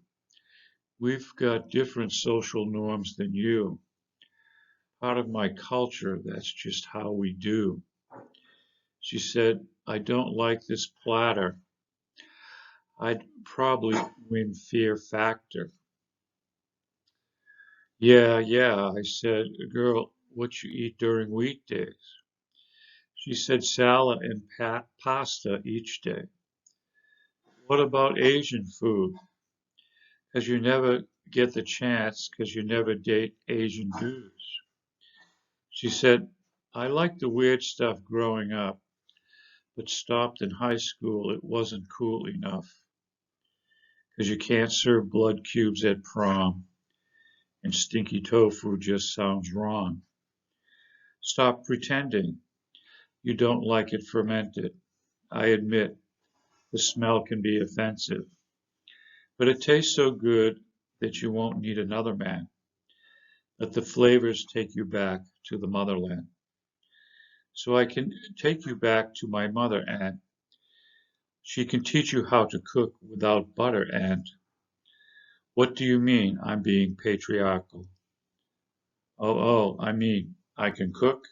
We've got different social norms than you. Part of my culture, that's just how we do. She said, I don't like this platter. I'd probably win Fear Factor. Yeah, I said, girl, what you eat during weekdays? She said salad and pasta each day. What about Asian food? Because you never get the chance because you never date Asian dudes. She said, I liked the weird stuff growing up, but stopped in high school. It wasn't cool enough because you can't serve blood cubes at prom, and stinky tofu just sounds wrong. Stop pretending you don't like it fermented. I admit the smell can be offensive, but it tastes so good that you won't need another man. Let the flavors take you back to the motherland. So I can take you back to my mother, Aunt. She can teach you how to cook without butter, Aunt. What do you mean I'm being patriarchal? I mean, I can cook.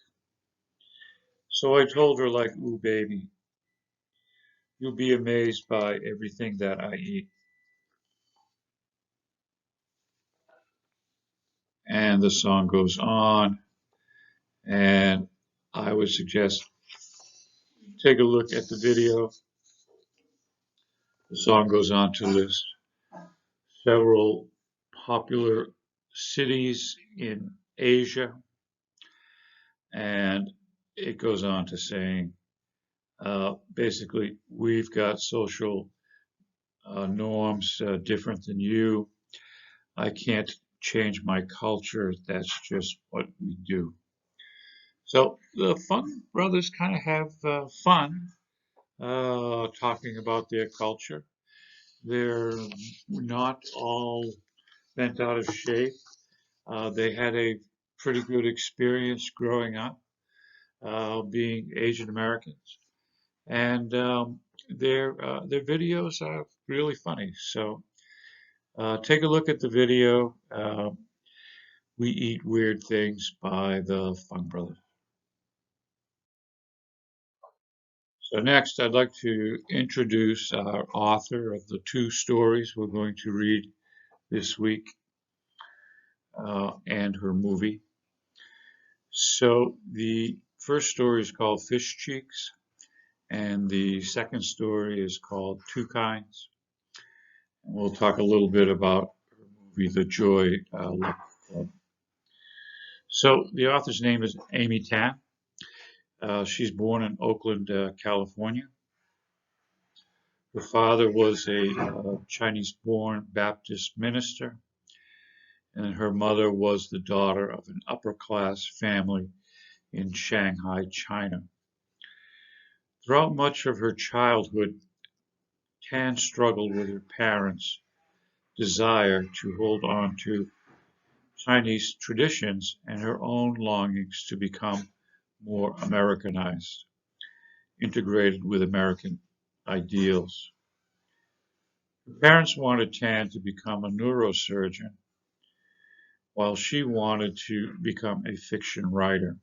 So I told her, like, ooh, baby, you'll be amazed by everything that I eat. And the song goes on, and I would suggest take a look at the video. The song goes on to list several popular cities in Asia, and it goes on to saying, basically, we've got social norms different than you. I can't change my culture. That's just what we do. So the Fung Brothers kind of have fun talking about their culture. They're not all bent out of shape. They had a pretty good experience growing up, being Asian Americans, and their videos are really funny. So take a look at the video. We Eat Weird Things by the Fung Brothers. So next, I'd like to introduce our author of the two stories we're going to read this week, and her movie. So the first story is called Fish Cheeks, and the second story is called Two Kinds. And we'll talk a little bit about her movie, The Joy Luck Club. So the author's name is Amy Tan. She's born in Oakland, California. Her father was a Chinese-born Baptist minister, and her mother was the daughter of an upper-class family in Shanghai, China. Throughout much of her childhood, Tan struggled with her parents' desire to hold on to Chinese traditions and her own longings to become more Americanized, integrated with American ideals. Her parents wanted Tan to become a neurosurgeon, while she wanted to become a fiction writer.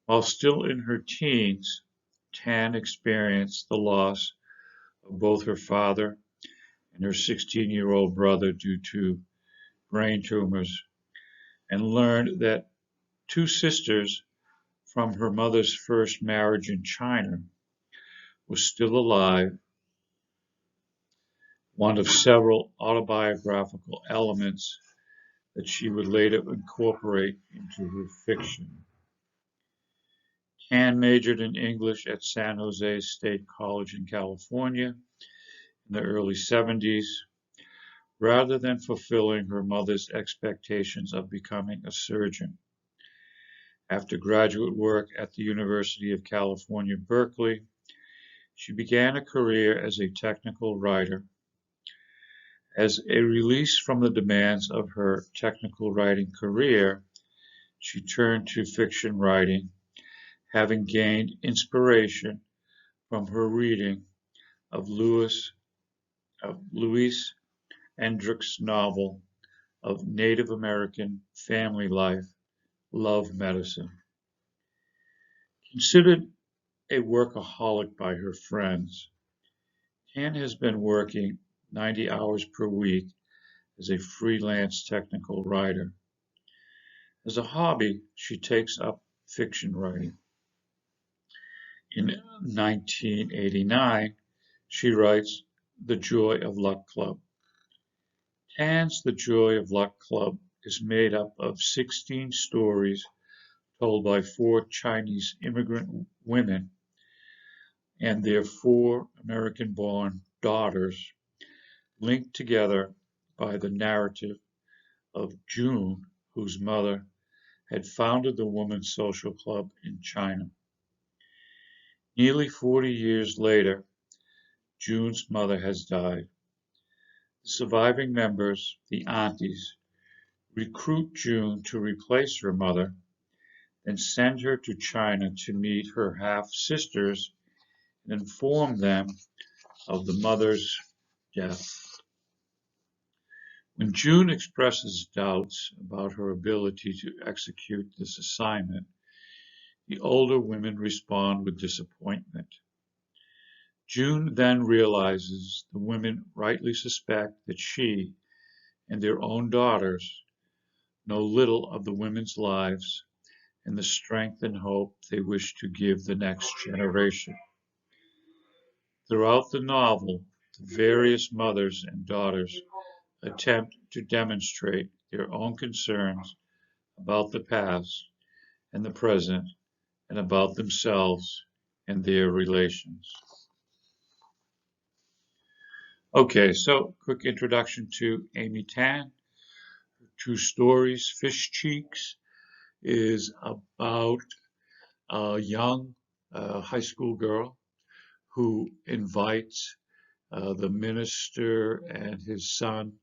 While still in her teens, Tan experienced the loss of both her father and her 16-year-old brother due to brain tumors, and learned that two sisters from her mother's first marriage in China were still alive, one of several autobiographical elements that she would later incorporate into her fiction. Tan majored in English at San Jose State College in California in the early 70s, rather than fulfilling her mother's expectations of becoming a surgeon. After graduate work at the University of California, Berkeley, she began a career as a technical writer. As a release from the demands of her technical writing career, she turned to fiction writing, having gained inspiration from her reading of Louis Hendricks' novel of Native American family life, Love Medicine. Considered a workaholic by her friends, Tan has been working 90 hours per week as a freelance technical writer. As a hobby, she takes up fiction writing. In 1989, she writes The Joy of Luck Club. Tan's The Joy of Luck Club is made up of 16 stories told by 4 Chinese immigrant women and their 4 American-born daughters, linked together by the narrative of June, whose mother had founded the Women's Social Club in China. Nearly 40 years later, June's mother has died. The surviving members, the aunties, recruit June to replace her mother and send her to China to meet her half-sisters and inform them of the mother's death. When June expresses doubts about her ability to execute this assignment, the older women respond with disappointment. June then realizes the women rightly suspect that she and their own daughters know little of the women's lives and the strength and hope they wish to give the next generation. Throughout the novel, the various mothers and daughters attempt to demonstrate their own concerns about the past and the present and about themselves and their relations. Okay, so quick introduction to Amy Tan. Her 2 stories, Fish Cheeks, is about a young high school girl who invites the minister and his son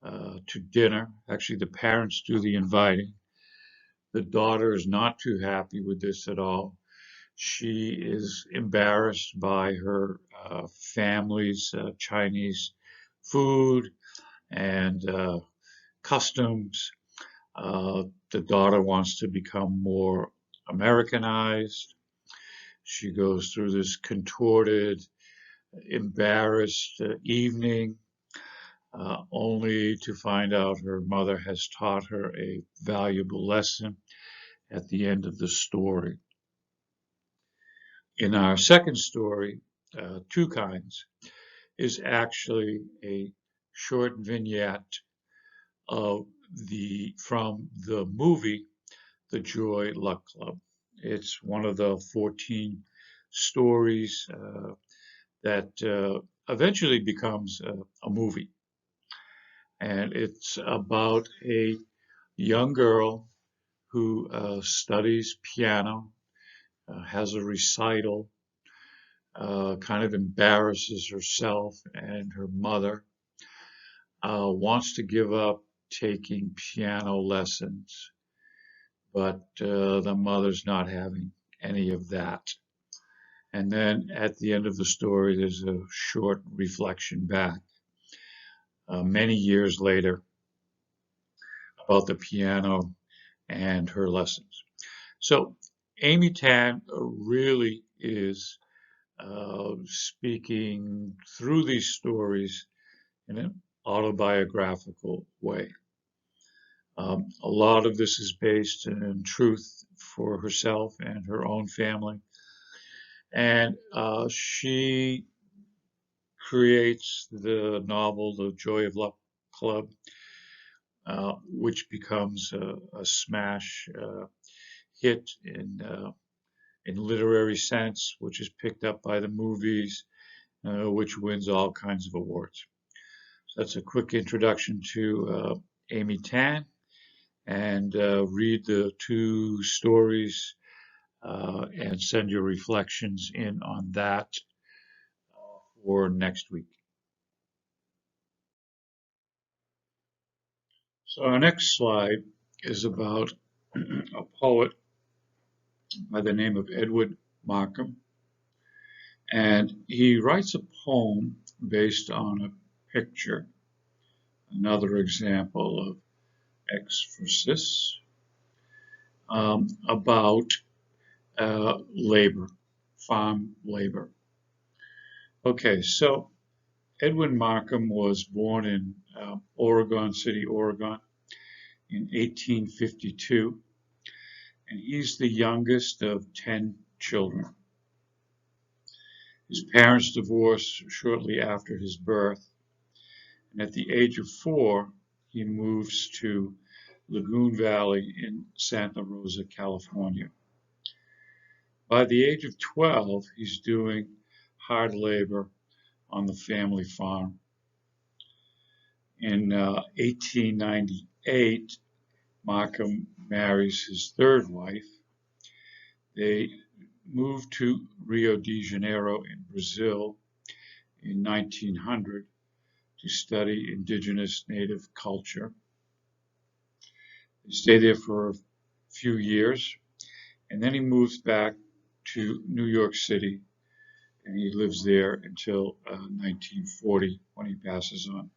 to dinner. Actually, the parents do the inviting. The daughter is not too happy with this at all. She is embarrassed by her family's Chinese food and customs. The daughter wants to become more Americanized. She goes through this contorted, embarrassed evening, only to find out her mother has taught her a valuable lesson at the end of the story. In our second story, Two Kinds, is actually a short vignette from the movie The Joy Luck Club. It's one of the 14 stories that eventually becomes a movie. And it's about a young girl who studies piano, has a recital, kind of embarrasses herself and her mother, wants to give up taking piano lessons, but the mother's not having any of that. And then at the end of the story, there's a short reflection back many years later about the piano and her lessons. So Amy Tan really is speaking through these stories in an autobiographical way. A lot of this is based in truth for herself and her own family. And she creates the novel, The Joy of Luck Club, which becomes a smash hit in literary sense, which is picked up by the movies, which wins all kinds of awards. So that's a quick introduction to Amy Tan, and read the two stories and send your reflections in on that for next week. So our next slide is about a poet by the name of Edwin Markham, and he writes a poem based on a picture. Another example of ekphrasis about labor, farm labor. Okay, so Edwin Markham was born in Oregon City, Oregon in 1852, and he's the youngest of 10 children. His parents divorced shortly after his birth, and at the age of 4, he moves to Lagoon Valley in Santa Rosa, California. By the age of 12, he's doing hard labor on the family farm. In 1898, Mackham marries his third wife. They moved to Rio de Janeiro in Brazil in 1900 to study indigenous native culture. They stay there for a few years, and then he moves back to New York City, and he lives there until 1940 when he passes on.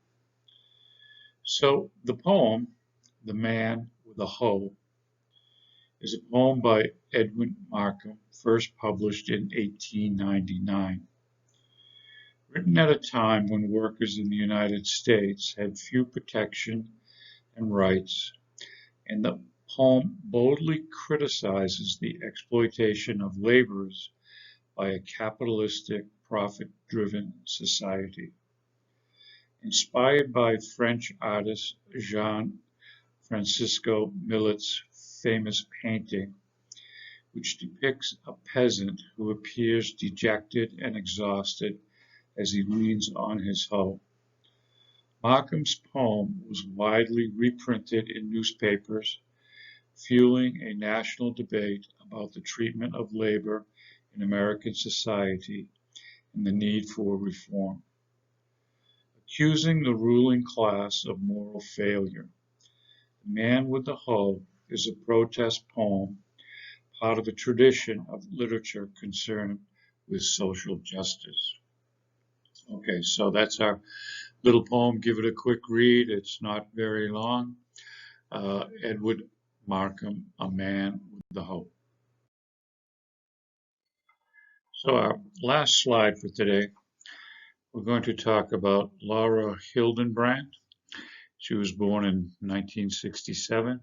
So the poem, The Man with a Hoe, is a poem by Edwin Markham, first published in 1899. Written at a time when workers in the United States had few protection and rights, and the poem boldly criticizes the exploitation of laborers by a capitalistic, profit-driven society. Inspired by French artist Jean Francisco Millet's famous painting, which depicts a peasant who appears dejected and exhausted as he leans on his hoe. Markham's poem was widely reprinted in newspapers, fueling a national debate about the treatment of labor in American society and the need for reform. A accusing the ruling class of moral failure. The Man with the Hoe is a protest poem, part of a tradition of literature concerned with social justice. Okay, so that's our little poem. Give it a quick read. It's not very long. Edwin Markham, A Man with the Hoe. So our last slide for today, we're going to talk about Lara Hildenbrandt. She was born in 1967.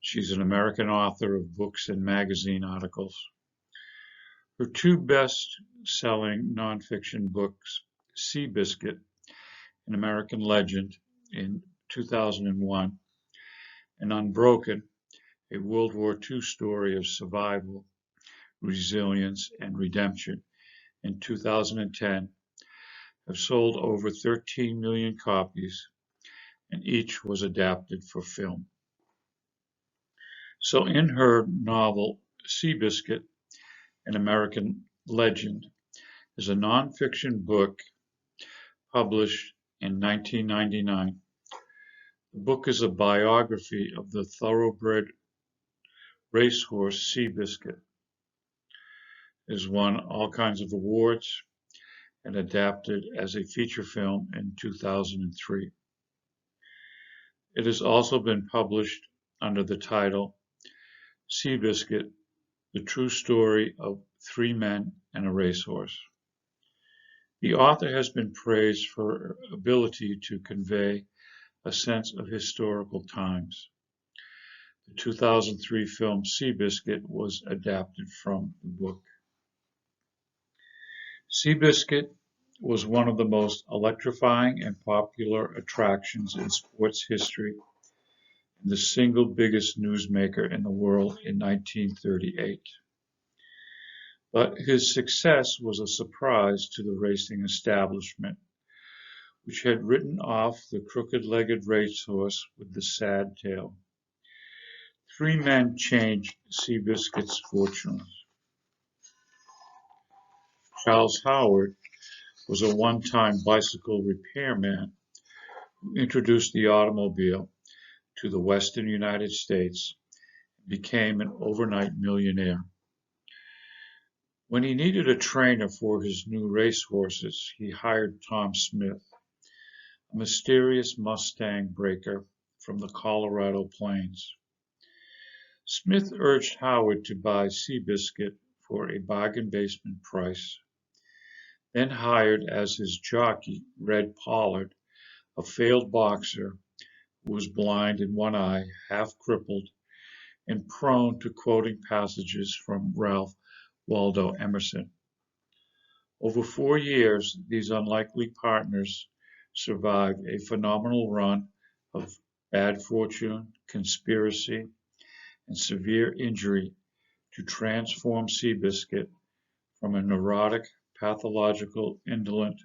She's an American author of books and magazine articles. Her two best-selling nonfiction books, Seabiscuit, an American Legend in 2001, and Unbroken, a World War II story of survival, resilience, and redemption in 2010, have sold over 13 million copies, and each was adapted for film. So in her novel, Seabiscuit, an American Legend, is a nonfiction book published in 1999. The book is a biography of the thoroughbred racehorse Seabiscuit. It has won all kinds of awards and adapted as a feature film in 2003. It has also been published under the title Seabiscuit, the true story of three men and a racehorse. The author has been praised for her ability to convey a sense of historical times. The 2003 film Seabiscuit was adapted from the book. Seabiscuit was one of the most electrifying and popular attractions in sports history and the single biggest newsmaker in the world in 1938. But his success was a surprise to the racing establishment, which had written off the crooked-legged racehorse with the sad tail. Three men changed Seabiscuit's fortunes. Charles Howard was a one-time bicycle repairman who introduced the automobile to the western United States and became an overnight millionaire. When he needed a trainer for his new racehorses, he hired Tom Smith, a mysterious Mustang breaker from the Colorado Plains. Smith urged Howard to buy Seabiscuit for a bargain basement price, then hired as his jockey Red Pollard, a failed boxer who was blind in one eye, half crippled, and prone to quoting passages from Ralph Waldo Emerson. Over 4 years, these unlikely partners survived a phenomenal run of bad fortune, conspiracy, and severe injury to transform Seabiscuit from a neurotic, pathological indolent,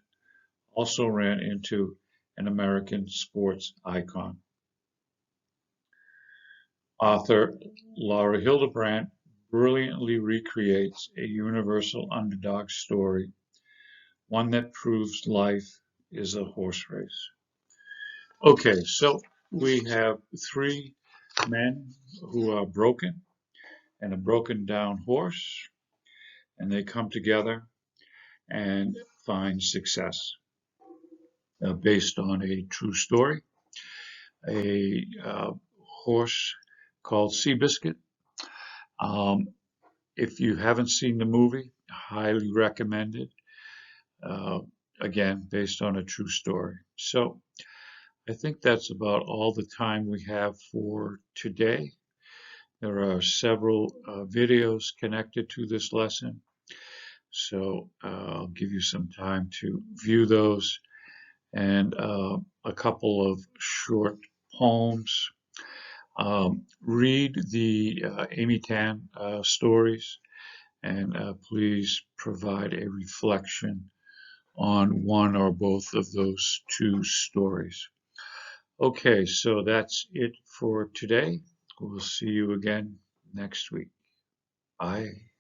also ran into an American sports icon. Author Lara Hildenbrandt brilliantly recreates a universal underdog story, one that proves life is a horse race. Okay, so we have three men who are broken and a broken down horse, and they come together and find success based on a true story. A horse called Seabiscuit. If you haven't seen the movie, highly recommend it. Again, based on a true story. So I think that's about all the time we have for today. There are several videos connected to this lesson, so I'll give you some time to view those, and a couple of short poems. Read the Amy Tan stories, and please provide a reflection on one or both of those two stories. Okay, so that's it for today. We'll see you again next week. Bye.